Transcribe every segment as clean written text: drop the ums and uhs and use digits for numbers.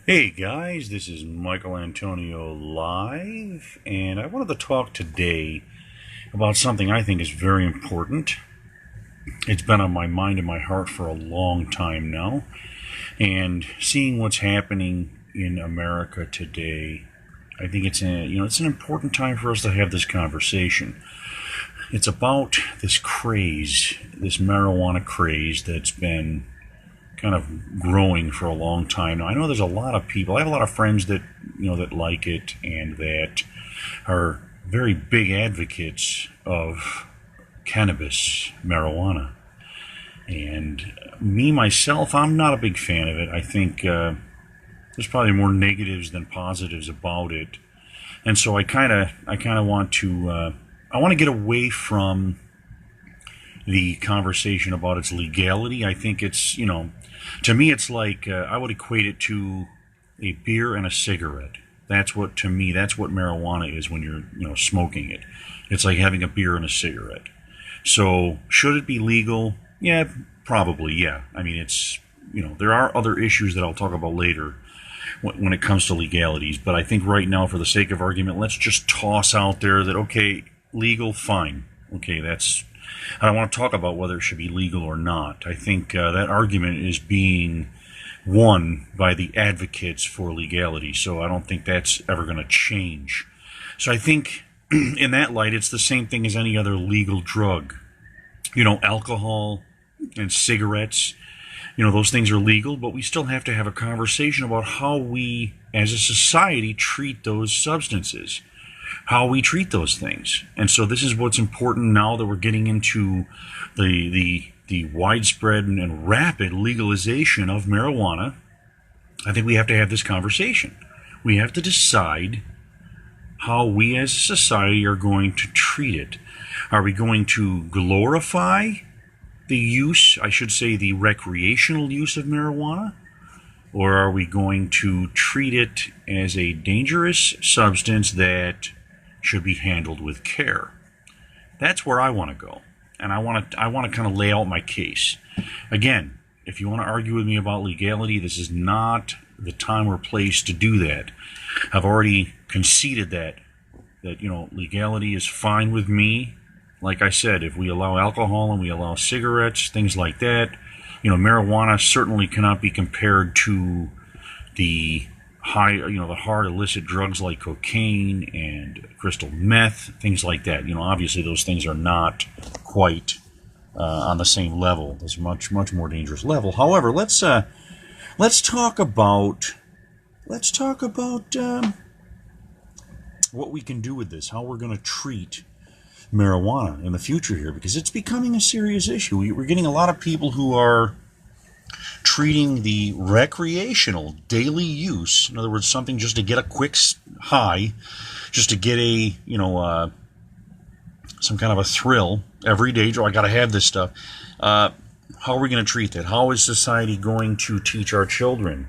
Hey guys, this is Michaelantonio live, and I wanted to talk today about something I think is very important. It's been on my mind and my heart for a long time now, and seeing what's happening in America today, I think it's an important time for us to have this conversation. It's about this craze, this marijuana craze that's been kind of growing for a long time now. I know there's a lot of people. I have a lot of friends that that like it and that are very big advocates of cannabis, marijuana. And me myself, I'm not a big fan of it. I think there's probably more negatives than positives about it. And so I kind of want to I want to get away from the conversation about its legality. I think it's, to me, it's like I would equate it to a beer and a cigarette. To me, that's what marijuana is when you're, smoking it. It's like having a beer and a cigarette. So, should it be legal? Yeah, probably, yeah. I mean, there are other issues that I'll talk about later when it comes to legalities, but I think right now, for the sake of argument, let's just toss out there that, okay, legal, fine. Okay, I don't want to talk about whether it should be legal or not. I think that argument is being won by the advocates for legality, so I don't think that's ever going to change. So I think in that light, it's the same thing as any other legal drug. Alcohol and cigarettes, those things are legal, but we still have to have a conversation about how we, as a society, treat those substances, how we treat those things. And so this is what's important now that we're getting into the widespread and rapid legalization of marijuana. I think we have to have this conversation. We have to decide how we as a society are going to treat it. Are we going to glorify the use, I should say the recreational use of marijuana? Or are we going to treat it as a dangerous substance that should be handled with care? That's where I want to go. And I want to kind of lay out my case. Again, if you want to argue with me about legality, this is not the time or place to do that. I've already conceded that legality is fine with me. Like I said, if we allow alcohol and we allow cigarettes, things like that, marijuana certainly cannot be compared to the the hard illicit drugs like cocaine and crystal meth, things like that. Obviously those things are not quite on the same level. There's much more dangerous level. However, let's talk about what we can do with this, how we're going to treat marijuana in the future here, because it's becoming a serious issue. We're getting a lot of people who are treating the recreational daily use, in other words, something just to get a quick high, just to get some kind of a thrill every day. I got to have this stuff. How are we going to treat that? How is society going to teach our children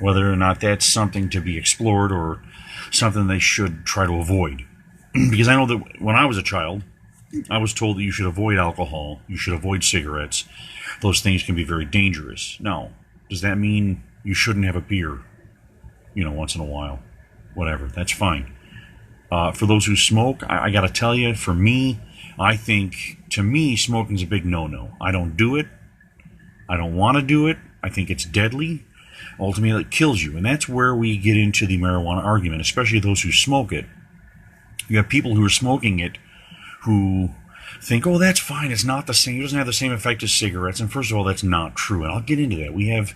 whether or not that's something to be explored or something they should try to avoid? Because I know that when I was a child, I was told that you should avoid alcohol, you should avoid cigarettes. Those things can be very dangerous. Now, does that mean you shouldn't have a beer, once in a while? Whatever, that's fine. For those who smoke, I got to tell you, for me, I think, to me, smoking's a big no-no. I don't do it. I don't want to do it. I think it's deadly. Ultimately, it kills you. And that's where we get into the marijuana argument, especially those who smoke it. You have people who are smoking it who think, oh, that's fine, it's not the same, it doesn't have the same effect as cigarettes. And first of all, that's not true, and I'll get into that. We have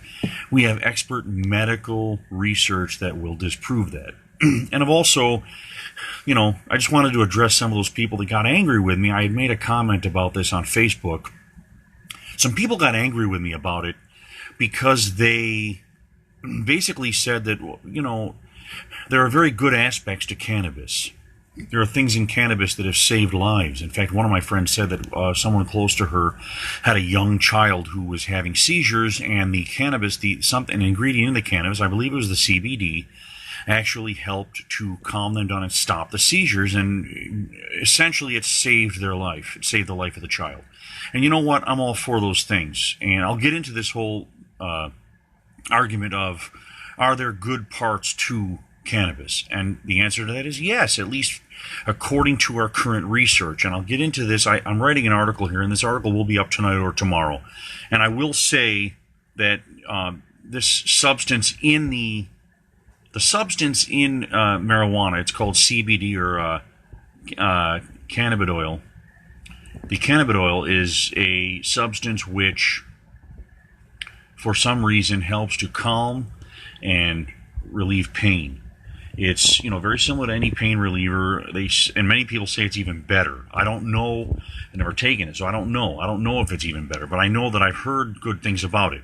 expert medical research that will disprove that. And I've also, I just wanted to address some of those people that got angry with me. I had made a comment about this on Facebook. Some people got angry with me about it because they basically said that, there are very good aspects to cannabis. There are things in cannabis that have saved lives. In fact, one of my friends said that someone close to her had a young child who was having seizures, and the cannabis, an ingredient in the cannabis, I believe it was the CBD, actually helped to calm them down and stop the seizures, and essentially it saved their life. It saved the life of the child. And you know what? I'm all for those things. And I'll get into this whole argument of Are there good parts to cannabis? And the answer to that is yes, at least according to our current research. And I'll get into this. I'm writing an article here, and this article will be up tonight or tomorrow. And I will say that this substance in the substance in marijuana, it's called CBD or cannabidiol. The cannabidiol is a substance which, for some reason, helps to calm and relieve pain. It's very similar to any pain reliever. And many people say it's even better. I don't know. I've never taken it, so I don't know. I don't know if it's even better, but I know that I've heard good things about it.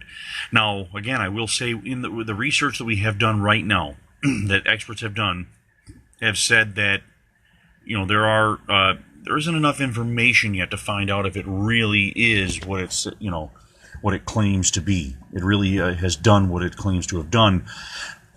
Now, again, I will say in the research that we have done right now, that experts have done, have said that there isn't enough information yet to find out if it really is what it's what it claims to be. It really has done what it claims to have done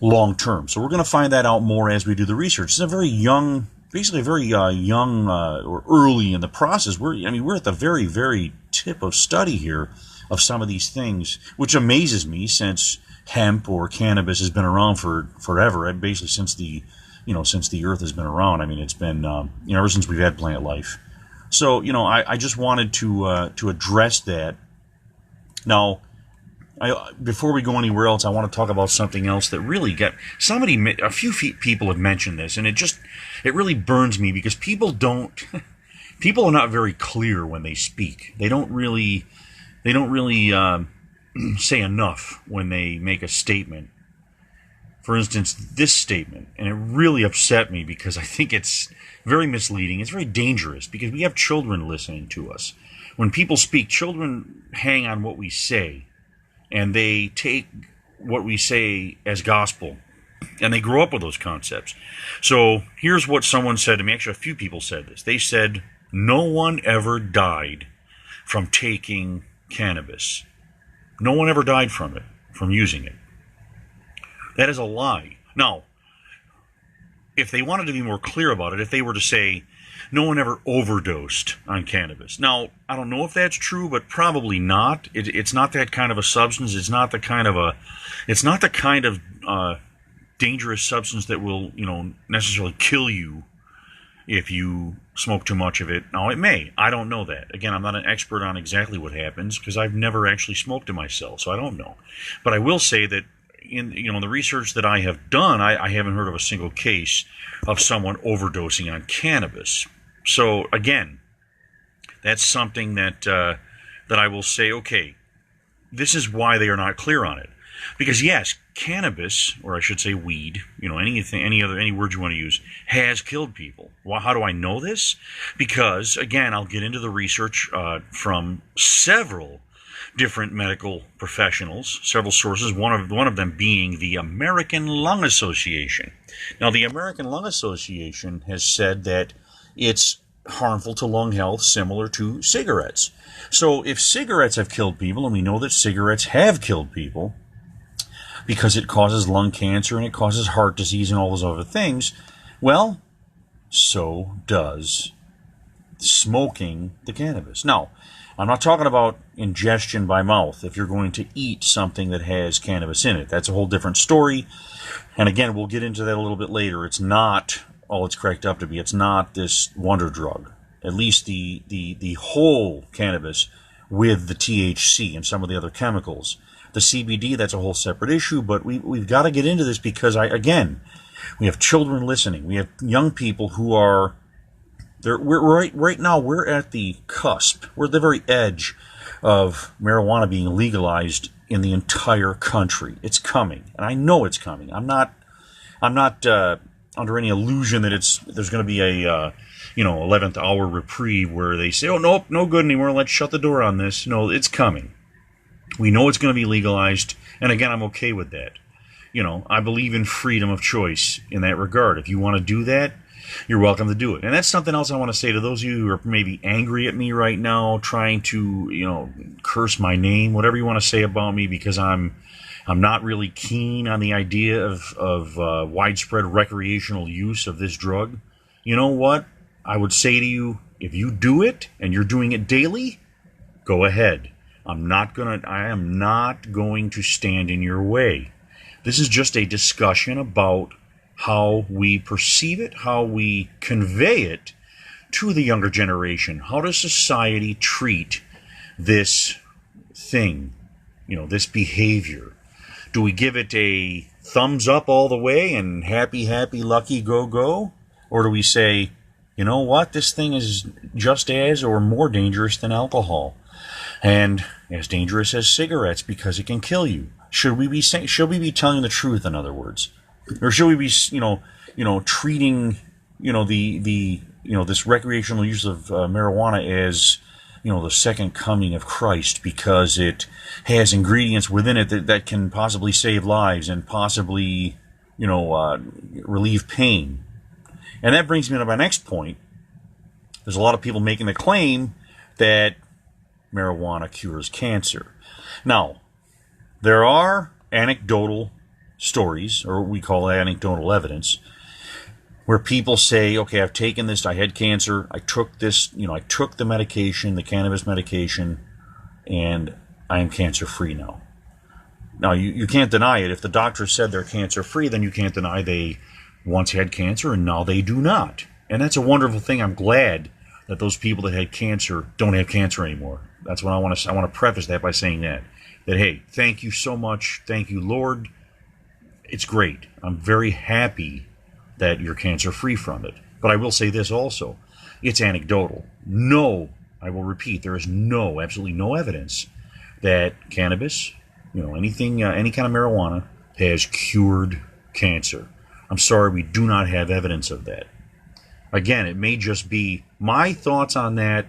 long term. So we're going to find that out more as we do the research. It's a very young, basically a very young or early in the process. We're at the very, very tip of study here of some of these things, which amazes me since hemp or cannabis has been around for forever, and basically since the earth has been around. I mean, it's been ever since we've had plant life. So I just wanted to address that. Now, before we go anywhere else, I want to talk about something else that really a few people have mentioned this, and it really burns me because people are not very clear when they speak. They don't really say enough when they make a statement. For instance, this statement, and it really upset me because I think it's very misleading. It's very dangerous because we have children listening to us. When people speak, children hang on what we say, and they take what we say as gospel, and they grow up with those concepts. So here's what someone said to me. Actually, a few people said this. They said, no one ever died from taking cannabis. No one ever died from using it. That is a lie. Now, if they wanted to be more clear about it, if they were to say, no one ever overdosed on cannabis. Now, I don't know if that's true, but probably not. It's not that kind of a substance. It's not the kind of dangerous substance that will, necessarily kill you if you smoke too much of it. Now, it may. I don't know that. Again, I'm not an expert on exactly what happens because I've never actually smoked it myself, so I don't know. But I will say that in the research that I have done, I haven't heard of a single case of someone overdosing on cannabis. So again, that's something that I will say, okay, this is why they are not clear on it. Because yes, cannabis, or I should say weed, any word you want to use, has killed people. Well, how do I know this? Because again, I'll get into the research from several different medical professionals, several sources, one of them being the American Lung Association. Now, the American Lung Association has said that it's harmful to lung health, similar to cigarettes. So if cigarettes have killed people, and we know that cigarettes have killed people because it causes lung cancer and it causes heart disease and all those other things, well, so does smoking the cannabis. Now, I'm not talking about ingestion by mouth if you're going to eat something that has cannabis in it. That's a whole different story. And again, we'll get into that a little bit later. It's not all it's cracked up to be. It's not this wonder drug. At least the whole cannabis with the THC and some of the other chemicals. The CBD, that's a whole separate issue, but we've got to get into this because, we have children listening. We have young people who are... Right now, we're at the cusp. We're at the very edge of marijuana being legalized in the entire country. It's coming, and I know it's coming. I'm not under any illusion that there's going to be a 11th hour reprieve where they say, oh nope, no good anymore. Let's shut the door on this. No, it's coming. We know it's going to be legalized, and again, I'm okay with that. I believe in freedom of choice in that regard. If you want to do that, you're welcome to do it. And that's something else I want to say to those of you who are maybe angry at me right now, trying to, curse my name, whatever you want to say about me, because I'm not really keen on the idea of widespread recreational use of this drug. You know what? I would say to you, if you do it and you're doing it daily, go ahead. I am not going to stand in your way. This is just a discussion about how we perceive it, how we convey it to the younger generation. How does society treat this thing, this behavior? Do we give it a thumbs up all the way and happy, happy, lucky, go, go? Or do we say, you know what, this thing is just as or more dangerous than alcohol, and as dangerous as cigarettes because it can kill you? Should we be telling the truth, in other words? Or should we be, treating, this recreational use of marijuana as, the second coming of Christ because it has ingredients within it that can possibly save lives and possibly, relieve pain? And that brings me to my next point. There's a lot of people making the claim that marijuana cures cancer. Now, there are anecdotal stories, or what we call anecdotal evidence, where people say, okay, I've taken this, I had cancer, I took this, I took the medication, the cannabis medication, and I am cancer-free now. Now, you can't deny it. If the doctor said they're cancer-free, then you can't deny they once had cancer and now they do not. And that's a wonderful thing. I'm glad that those people that had cancer don't have cancer anymore. That's what I want to preface that by saying that hey, thank you so much. Thank you, Lord. It's great. I'm very happy that you're cancer-free from it. But I will say this also. It's anecdotal. No, I will repeat, there is absolutely no evidence that cannabis, anything, any kind of marijuana has cured cancer. I'm sorry, we do not have evidence of that. Again, it may just be my thoughts on that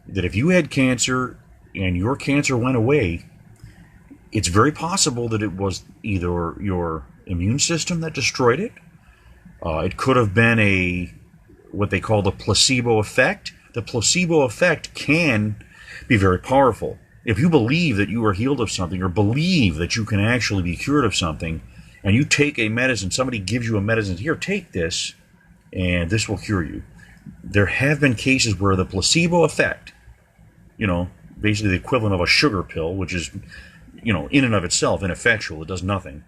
if you had cancer and your cancer went away, it's very possible that it was either your immune system that destroyed it. It could have been what they call the placebo effect. The placebo effect can be very powerful. If you believe that you are healed of something, or believe that you can actually be cured of something, and you take a medicine, somebody gives you a medicine, here, take this, and this will cure you. There have been cases where the placebo effect, basically the equivalent of a sugar pill, which is, in and of itself ineffectual, it does nothing.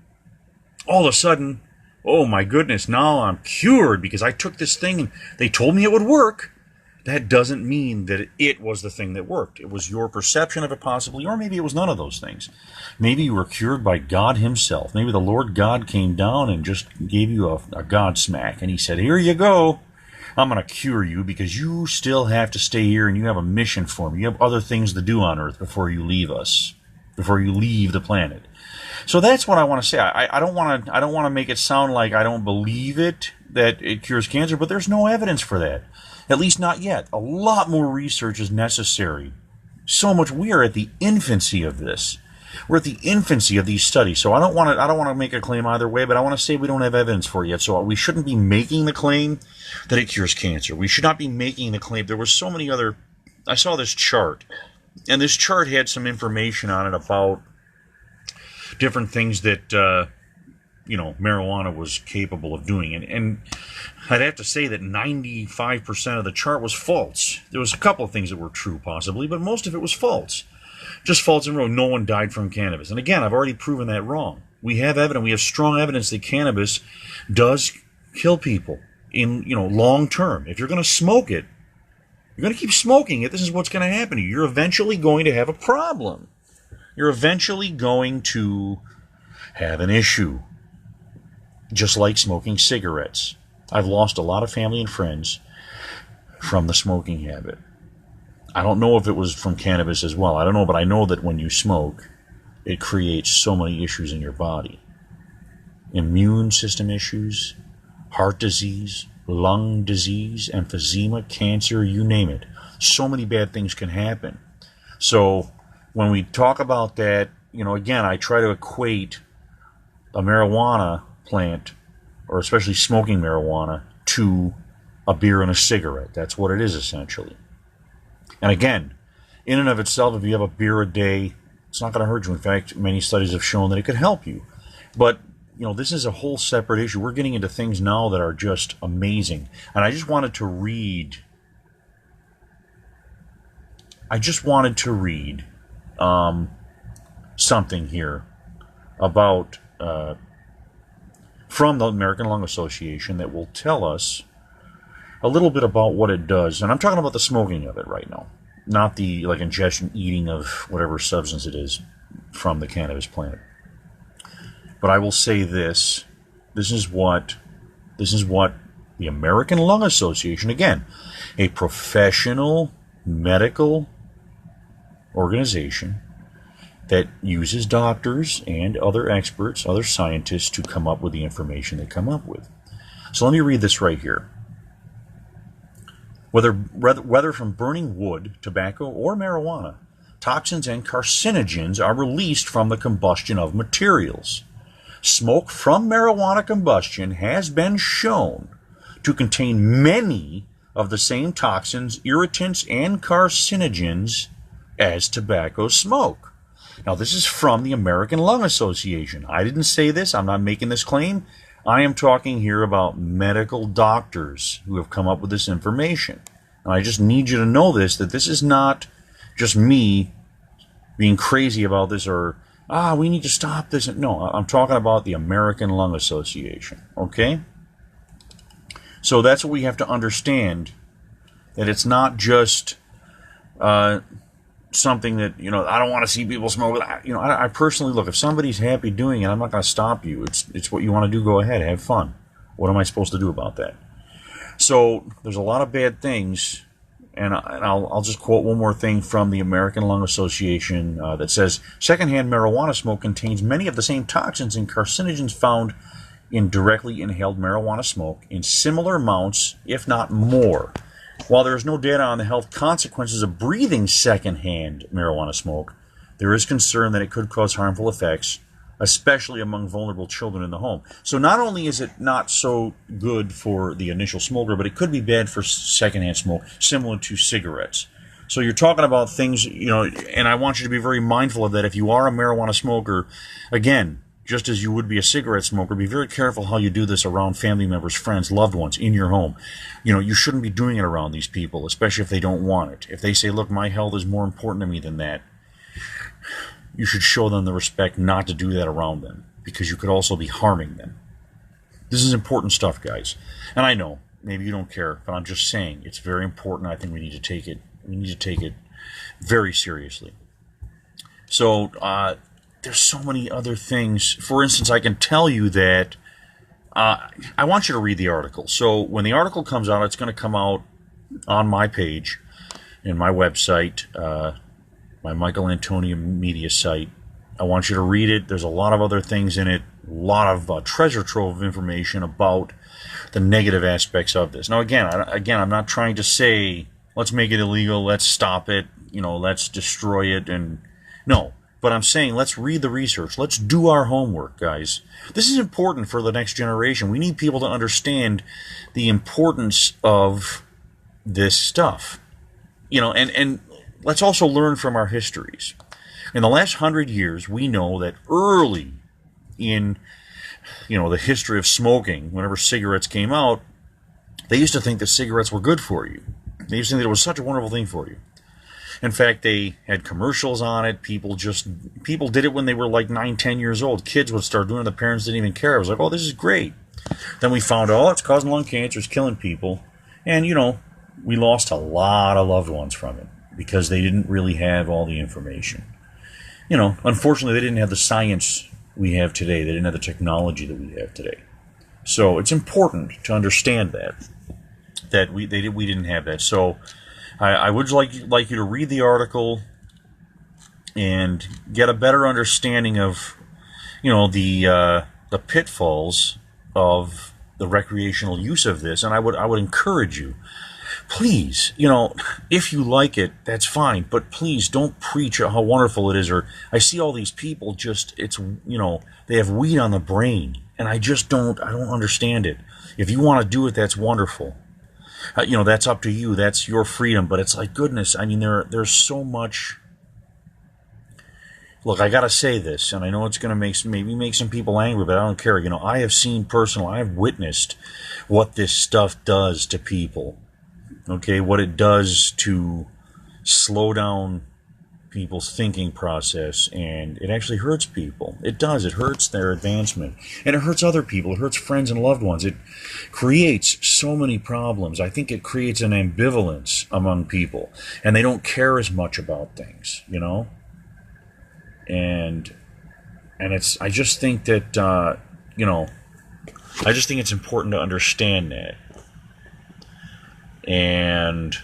All of a sudden, oh my goodness, now I'm cured because I took this thing and they told me it would work. That doesn't mean that it was the thing that worked. It was your perception of it possibly, or maybe it was none of those things. Maybe you were cured by God himself. Maybe the Lord God came down and just gave you a God smack, and he said, here you go. I'm going to cure you because you still have to stay here and you have a mission for me. You have other things to do on earth before you leave us, before you leave the planet. So that's what I want to say. I don't want to make it sound like I don't believe that it cures cancer, but there's no evidence for that. At least not yet. A lot more research is necessary. So much. We are at the infancy of this. We're at the infancy of these studies. So I don't want to make a claim either way, but I want to say we don't have evidence for it yet. So we shouldn't be making the claim that it cures cancer. We should not be making the claim. There were so many other. I saw this chart, and this chart had some information on it about different things that marijuana was capable of doing, and I'd have to say that 95% of the chart was false. There was a couple of things that were true, possibly, but most of it was false. Just false in a row. No one died from cannabis. And again, I've already proven that wrong. We have evidence. We have strong evidence that cannabis does kill people in long term. If you're going to smoke it, you're going to keep smoking it. This is what's going to happen to you. You're eventually going to have a problem. You're eventually going to have an issue. Just like smoking cigarettes. I've lost a lot of family and friends from the smoking habit. I don't know if it was from cannabis as well. I don't know, but I know that when you smoke, it creates so many issues in your body. Immune system issues, heart disease, lung disease, emphysema, cancer, you name it. So many bad things can happen. So when we talk about that, again, I try to equate a marijuana plant, or especially smoking marijuana, to a beer and a cigarette. That's what it is, essentially. And again, in and of itself, if you have a beer a day, it's not going to hurt you. In fact, many studies have shown that it could help you. But, this is a whole separate issue. We're getting into things now that are just amazing. And I just wanted to read something here about from the American Lung Association that will tell us a little bit about what it does. And I'm talking about the smoking of it right now, not the ingestion, eating of whatever substance it is from the cannabis plant. But I will say this. This is what the American Lung Association, again, a professional medical organization that uses doctors and other experts, other scientists to come up with the information they come up with. So let me read this right here. Whether from burning wood, tobacco, or marijuana, toxins and carcinogens are released from the combustion of materials. Smoke from marijuana combustion has been shown to contain many of the same toxins, irritants, and carcinogens as tobacco smoke. Now, this is from the American Lung Association. I didn't say this. I'm not making this claim. I am talking here about medical doctors who have come up with this information. And I just need you to know this, that this is not just me being crazy about this or, we need to stop this. No, I'm talking about the American Lung Association, okay? So that's what we have to understand, that it's not just something that, I don't want to see people smoke. I personally, look, if somebody's happy doing it, I'm not going to stop you. It's what you want to do, go ahead, have fun. What am I supposed to do about that? So there's a lot of bad things, and I'll just quote one more thing from the American Lung Association that says, secondhand marijuana smoke contains many of the same toxins and carcinogens found in directly inhaled marijuana smoke in similar amounts, if not more. While there is no data on the health consequences of breathing secondhand marijuana smoke, there is concern that it could cause harmful effects, especially among vulnerable children in the home. So not only is it not so good for the initial smoker, but it could be bad for secondhand smoke, similar to cigarettes. So you're talking about things, and I want you to be very mindful of that. If you are a marijuana smoker, again, just as you would be a cigarette smoker, be very careful how you do this around family members, friends, loved ones, in your home. You shouldn't be doing it around these people, especially if they don't want it. If they say, look, my health is more important to me than that, you should show them the respect not to do that around them, because you could also be harming them. This is important stuff, guys. And I know, maybe you don't care, but I'm just saying, it's very important. I think we need to take it very seriously. So, there's so many other things. For instance, I can tell you that I want you to read the article. So when the article comes out, it's going to come out on my page, in my website, my Michaelantonio media site. I want you to read it. There's a lot of other things in it, a lot of treasure trove of information about the negative aspects of this. Now, again, I'm not trying to say, let's make it illegal, let's stop it, let's destroy it, and no. But I'm saying, let's read the research. Let's do our homework, guys. This is important for the next generation. We need people to understand the importance of this stuff. And let's also learn from our histories. In the last 100 years, we know that early in, the history of smoking, whenever cigarettes came out, they used to think that cigarettes were good for you. They used to think that it was such a wonderful thing for you. In fact, they had commercials on it. People did it when they were like 9, 10 years old. Kids would start doing it. The parents didn't even care. It was like, oh, this is great. Then we found out, it's causing lung cancer, it's killing people. And, we lost a lot of loved ones from it because they didn't really have all the information. Unfortunately, they didn't have the science we have today. They didn't have the technology that we have today. So it's important to understand that we didn't have that. So I would like you to read the article and get a better understanding of, the pitfalls of the recreational use of this. And I would encourage you, please, if you like it, that's fine. But please don't preach how wonderful it is. Or I see all these people they have weed on the brain, and I don't understand it. If you want to do it, that's wonderful. That's up to you. That's your freedom. But it's like, goodness, there's so much. Look, I got to say this, and I know it's going to maybe make some people angry, but I don't care. I have seen personally, I have witnessed what this stuff does to people. Okay, what it does to slow down people's thinking process, and it actually hurts people. It does. It hurts their advancement, and it hurts other people. It hurts friends and loved ones. It creates so many problems. I think it creates an ambivalence among people, and they don't care as much about things, you know. And I just think that I just think it's important to understand that. And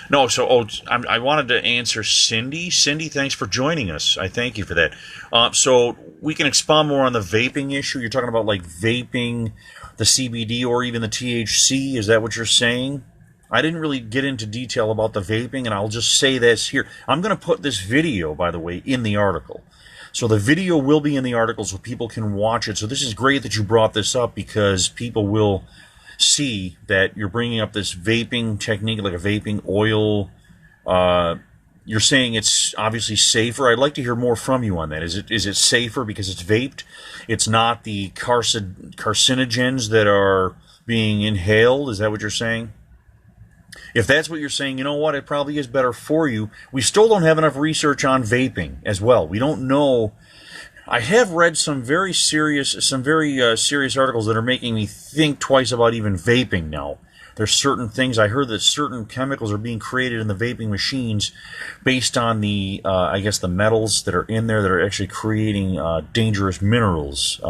no, so I wanted to answer Cindy. Cindy, thanks for joining us. I thank you for that. So we can expound more on the vaping issue. You're talking about like vaping the CBD or even the THC. Is that what you're saying? I didn't really get into detail about the vaping, and I'll just say this here. I'm going to put this video, by the way, in the article. So the video will be in the article so people can watch it. So this is great that you brought this up, because people will see that you're bringing up this vaping technique, like a vaping oil. You're saying it's obviously safer. I'd like to hear more from you on that. Is it safer because it's vaped? It's not the carcinogens that are being inhaled? Is that what you're saying? If that's what you're saying, you know what? It probably is better for you. We still don't have enough research on vaping as well. We don't know. I have read some very serious articles that are making me think twice about even vaping now. There's certain things. I heard that certain chemicals are being created in the vaping machines based on the, I guess, the metals that are in there that are actually creating dangerous minerals.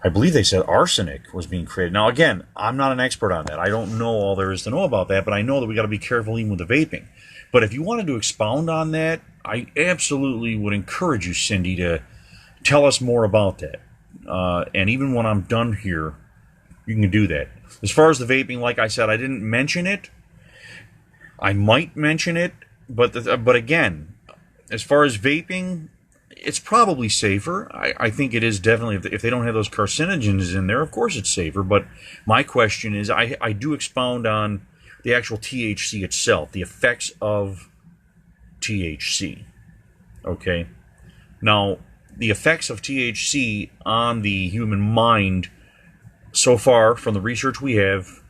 I believe they said arsenic was being created. Now, again, I'm not an expert on that. I don't know all there is to know about that, but I know that we got to be careful even with the vaping. But if you wanted to expound on that, I absolutely would encourage you, Cindy, to tell us more about that. And even when I'm done here, you can do that. As far as the vaping, like I said, I didn't mention it. I might mention it, but again, as far as vaping, it's probably safer. I think it is definitely, if they don't have those carcinogens in there, of course it's safer. But my question is, I do expound on the actual THC itself, the effects of THC. Okay? Now, the effects of THC on the human mind, so far, from the research we have,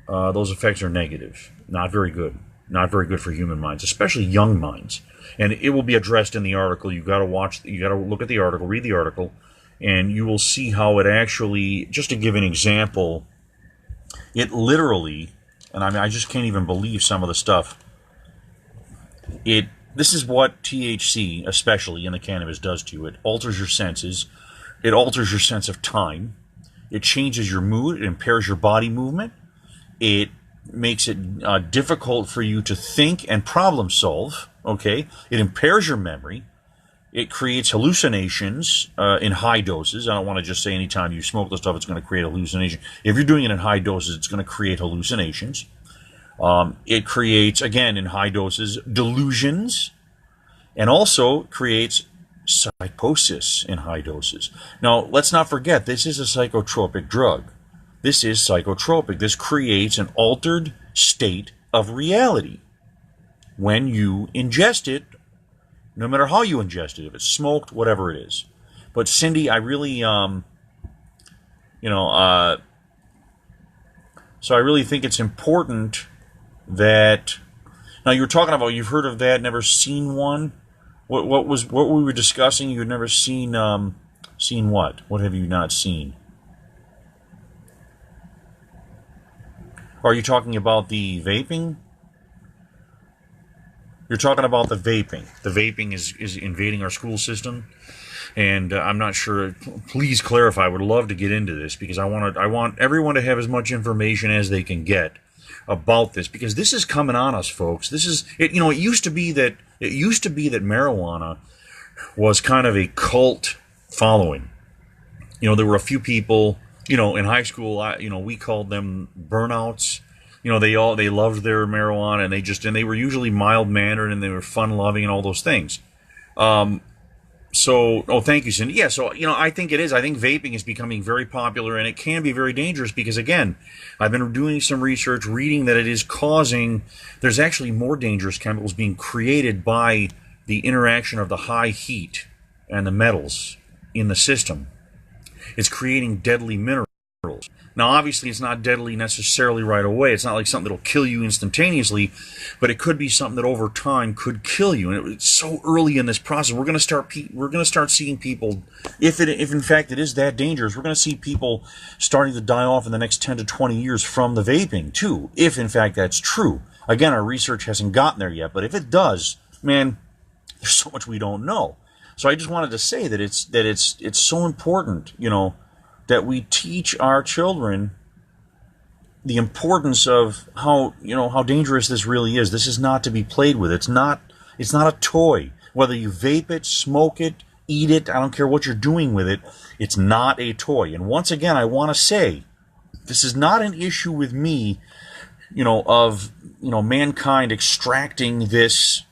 those effects are negative. Not very good. Not very good for human minds, especially young minds. And it will be addressed in the article. You got to look at the article, read the article, and you will see how it actually, just to give an example, it literally, and I mean, I just can't even believe some of the stuff. This is what THC, especially in the cannabis, does to you. It alters your senses. It alters your sense of time. It changes your mood. It impairs your body movement. It makes it difficult for you to think and problem solve. Okay, it impairs your memory. It creates hallucinations in high doses. I don't want to just say anytime you smoke the stuff, it's going to create a hallucination. If you're doing it in high doses, it's going to create hallucinations. It creates, again, in high doses, delusions, and also creates psychosis in high doses. Now, let's not forget, this is a psychotropic drug. This is psychotropic. This creates an altered state of reality when you ingest it, no matter how you ingest it, if it's smoked, whatever it is. But Cindy, I really, so I really think it's important that, now you were talking about, you've heard of that, never seen one. What we were discussing? You had never seen, seen what? What have you not seen? Are you talking about the vaping? You're talking about the vaping. The vaping is invading our school system, and I'm not sure. Please clarify. I would love to get into this because I want everyone to have as much information as they can get about this, because this is coming on us, folks. This is it. You know, it used to be that marijuana was kind of a cult following. You know, there were a few people. You know, in high school, we called them burnouts. You know, they loved their marijuana, and they were usually mild-mannered, and they were fun-loving and all those things. Thank you, Cindy. Yeah, so, I think it is. I think vaping is becoming very popular, and it can be very dangerous because, again, I've been doing some research, reading that it is there's actually more dangerous chemicals being created by the interaction of the high heat and the metals in the system. It's creating deadly minerals Now, obviously, it's not deadly necessarily right away. It's not like something that'll kill you instantaneously, but it could be something that over time could kill you. And it's so early in this process. We're going to start seeing people, if in fact it is that dangerous, we're going to see people starting to die off in the next 10 to 20 years from the vaping too. If in fact that's true. Again, our research hasn't gotten there yet, but if it does, man, there's so much we don't know. So I just wanted to say that it's so important, that we teach our children the importance of how dangerous this really is. This is not to be played with. It's not a toy. Whether you vape it, smoke it, eat it, I don't care what you're doing with it, it's not a toy. And once again, I want to say, this is not an issue with me, of mankind extracting this,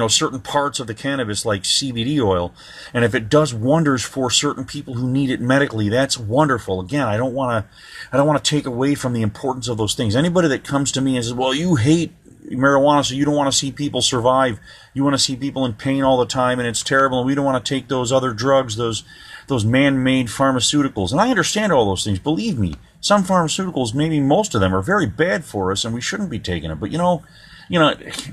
certain parts of the cannabis like CBD oil, and if it does wonders for certain people who need it medically, that's wonderful. Again, I don't want to take away from the importance of those things. Anybody that comes to me and says, well, you hate marijuana, so you don't want to see people survive, you want to see people in pain all the time, and it's terrible, and we don't want to take those other drugs, those man-made pharmaceuticals. And I understand all those things. Believe me, some pharmaceuticals, maybe most of them, are very bad for us, and we shouldn't be taking it. But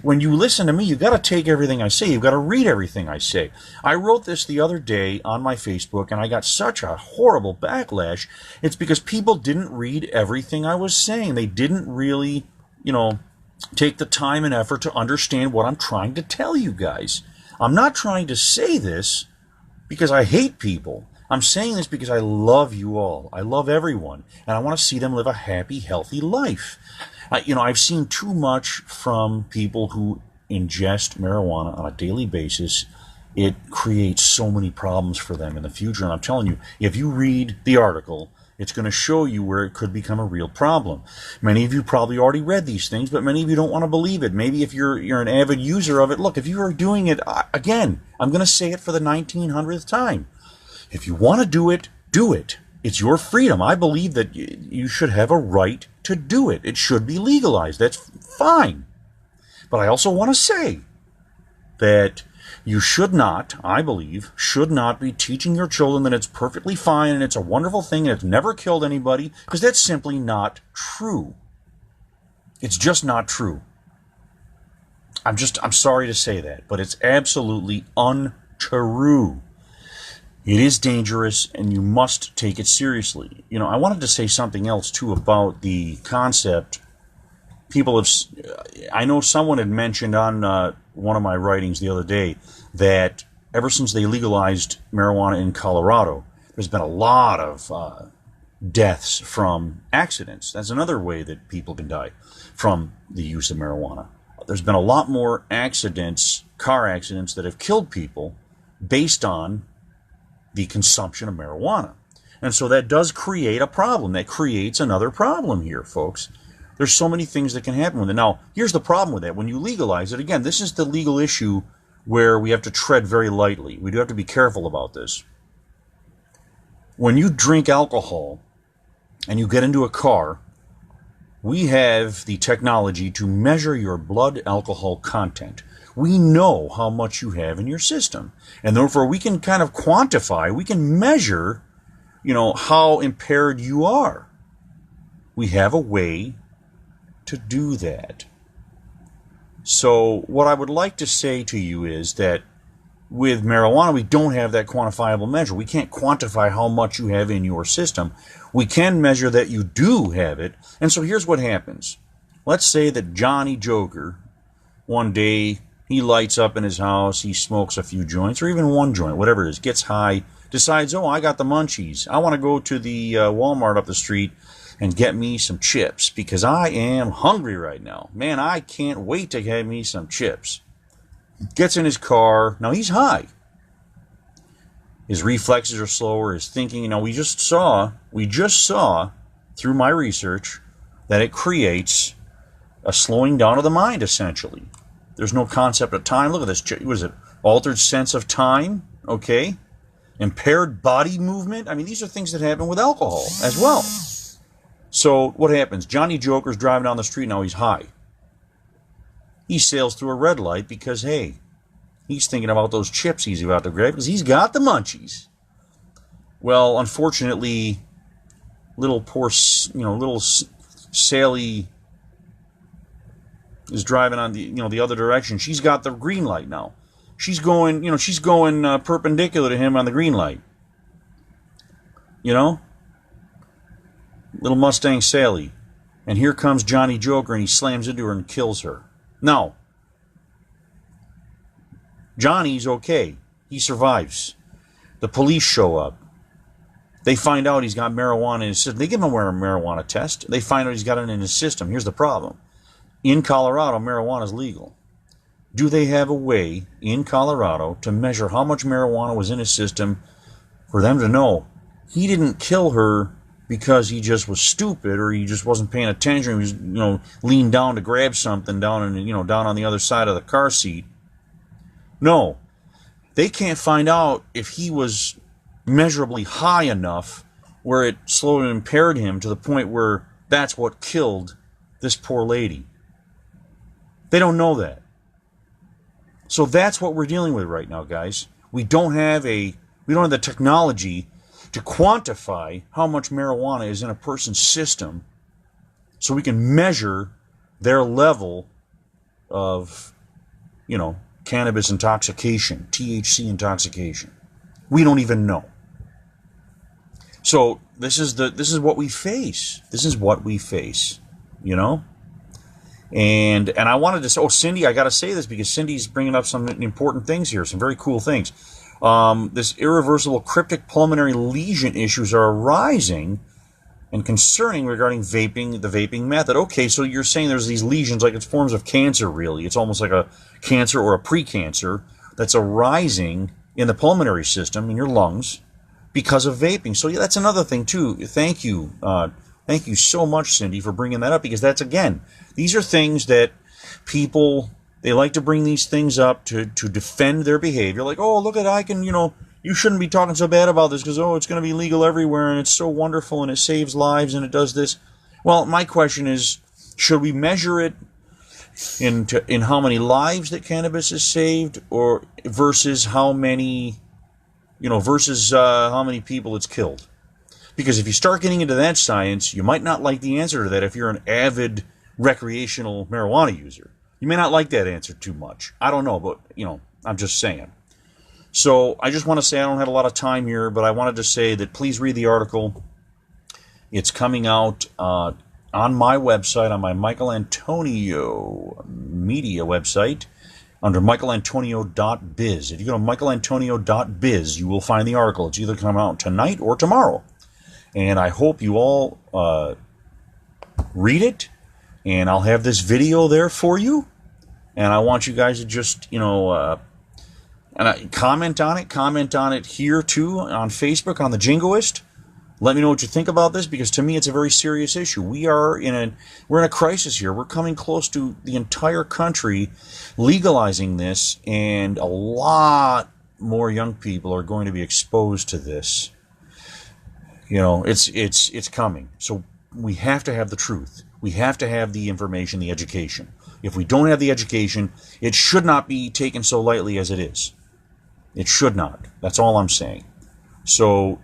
when you listen to me, you've got to take everything I say. You've got to read everything I say. I wrote this the other day on my Facebook, and I got such a horrible backlash. It's because people didn't read everything I was saying. They didn't really, take the time and effort to understand what I'm trying to tell you guys. I'm not trying to say this because I hate people. I'm saying this because I love you all. I love everyone, and I want to see them live a happy, healthy life. I've seen too much from people who ingest marijuana on a daily basis. It creates so many problems for them in the future. And I'm telling you, if you read the article, it's going to show you where it could become a real problem. Many of you probably already read these things, but many of you don't want to believe it. Maybe if you're an avid user of it, look, if you are doing it, again, I'm going to say it for the 1900th time. If you want to do it, do it. It's your freedom. I believe that you should have a right to do it. It should be legalized. That's fine. But I also want to say that you should not, I believe, should not be teaching your children that it's perfectly fine and it's a wonderful thing and it's never killed anybody, because that's simply not true. It's just not true. I'm sorry to say that, but it's absolutely untrue. It is dangerous, and you must take it seriously. I wanted to say something else, too, about the concept. I know someone had mentioned on one of my writings the other day that ever since they legalized marijuana in Colorado, there's been a lot of deaths from accidents. That's another way that people can die from the use of marijuana. There's been a lot more accidents, car accidents, that have killed people based on the consumption of marijuana. And so that does create a problem. That creates another problem here, folks. There's so many things that can happen with it. Now, here's the problem with that. When you legalize it, again, this is the legal issue where we have to tread very lightly. We do have to be careful about this. When you drink alcohol and you get into a car, we have the technology to measure your blood alcohol content. We know how much you have in your system. And therefore, we can kind of quantify, we can measure, how impaired you are. We have a way to do that. So what I would like to say to you is that with marijuana, we don't have that quantifiable measure. We can't quantify how much you have in your system. We can measure that you do have it. And so here's what happens. Let's say that Johnny Joker, one day, he lights up in his house, he smokes a few joints, or even one joint, whatever it is, gets high, decides, I got the munchies. I want to go to the Walmart up the street and get me some chips because I am hungry right now. Man, I can't wait to have me some chips. Gets in his car. Now, he's high. His reflexes are slower, his thinking, we just saw through my research that it creates a slowing down of the mind, essentially. There's no concept of time. Look at this. What is it? Altered sense of time. Okay. Impaired body movement. These are things that happen with alcohol as well. So what happens? Johnny Joker's driving down the street. Now he's high. He sails through a red light because, hey, he's thinking about those chips he's about to grab because he's got the munchies. Well, unfortunately, little poor, little Sally is driving on the other direction. She's got the green light now. She's going, perpendicular to him on the green light. Little Mustang Sally. And here comes Johnny Joker, and he slams into her and kills her. Now, Johnny's okay. He survives. The police show up. They find out he's got marijuana in his system. They give him a marijuana test. They find out he's got it in his system. Here's the problem. In Colorado, marijuana is legal. Do they have a way in Colorado to measure how much marijuana was in his system for them to know he didn't kill her because he just was stupid or he just wasn't paying attention? He was, leaned down to grab something down on the other side of the car seat. No. They can't find out if he was measurably high enough where it slowly impaired him to the point where that's what killed this poor lady. They don't know that. So that's what we're dealing with right now, guys. We don't have the technology to quantify how much marijuana is in a person's system so we can measure their level of, cannabis intoxication, THC intoxication. We don't even know. So this is what we face. This is what we face, And I wanted to say, Cindy, I got to say this because Cindy's bringing up some important things here, some very cool things. This irreversible cryptic pulmonary lesion issues are arising and concerning regarding the vaping method. Okay, so you're saying there's these lesions, like it's forms of cancer, really. It's almost like a cancer or a precancer that's arising in the pulmonary system, in your lungs, because of vaping. So yeah, that's another thing, too. Thank you. Thank you so much, Cindy, for bringing that up, because that's, again, these are things that people, they like to bring these things up to defend their behavior. Like, oh, look at, you shouldn't be talking so bad about this because, it's going to be legal everywhere and it's so wonderful and it saves lives and it does this. Well, my question is, should we measure it in how many lives that cannabis has saved, or versus how many people it's killed? Because if you start getting into that science, you might not like the answer to that if you're an avid recreational marijuana user. You may not like that answer too much. I don't know, but, I'm just saying. So I just want to say, I don't have a lot of time here, but I wanted to say that please read the article. It's coming out on my website, on my Michaelantonio media website, under Michaelantonio.biz. If you go to Michaelantonio.biz, you will find the article. It's either coming out tonight or tomorrow. And I hope you all read it, and I'll have this video there for you. And I want you guys to just, comment on it here too, on Facebook, on the Jingoist. Let me know what you think about this, because to me it's a very serious issue. We're in a crisis here. We're coming close to the entire country legalizing this, and a lot more young people are going to be exposed to this. It's coming. So we have to have the truth. We have to have the information, the education. If we don't have the education, it should not be taken so lightly as it is. It should not. That's all I'm saying. So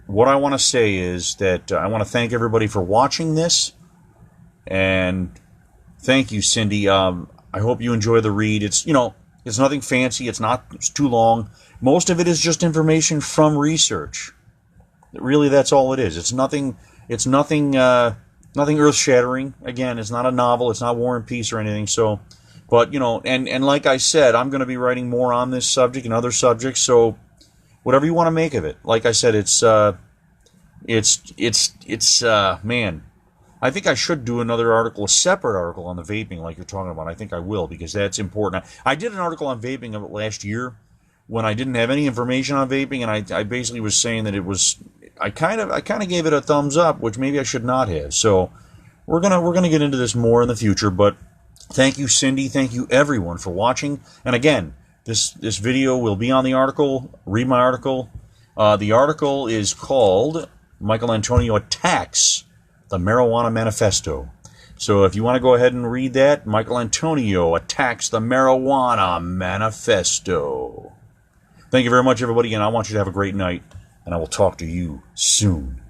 what I want to say is that I want to thank everybody for watching this. And thank you, Cindy. I hope you enjoy the read. It's nothing fancy. It's too long. Most of it is just information from research. Really, that's all it is. It's nothing earth-shattering. Again, it's not a novel. It's not War and Peace or anything. So, but, and like I said, I'm going to be writing more on this subject and other subjects. So whatever you want to make of it. Like I said, man, I think I should do another article, a separate article on the vaping like you're talking about. I think I will, because that's important. I did an article on vaping of it last year when I didn't have any information on vaping, and I basically was saying that it was, I kind of gave it a thumbs up, which maybe I should not have. So we're gonna get into this more in the future. But thank you, Cindy. Thank you, everyone, for watching. And again, this video will be on the article. Read my article. The article is called Michaelantonio Attacks the Marijuana Manifesto. So if you want to go ahead and read that, Michaelantonio Attacks the Marijuana Manifesto. Thank you very much, everybody, and I want you to have a great night, and I will talk to you soon.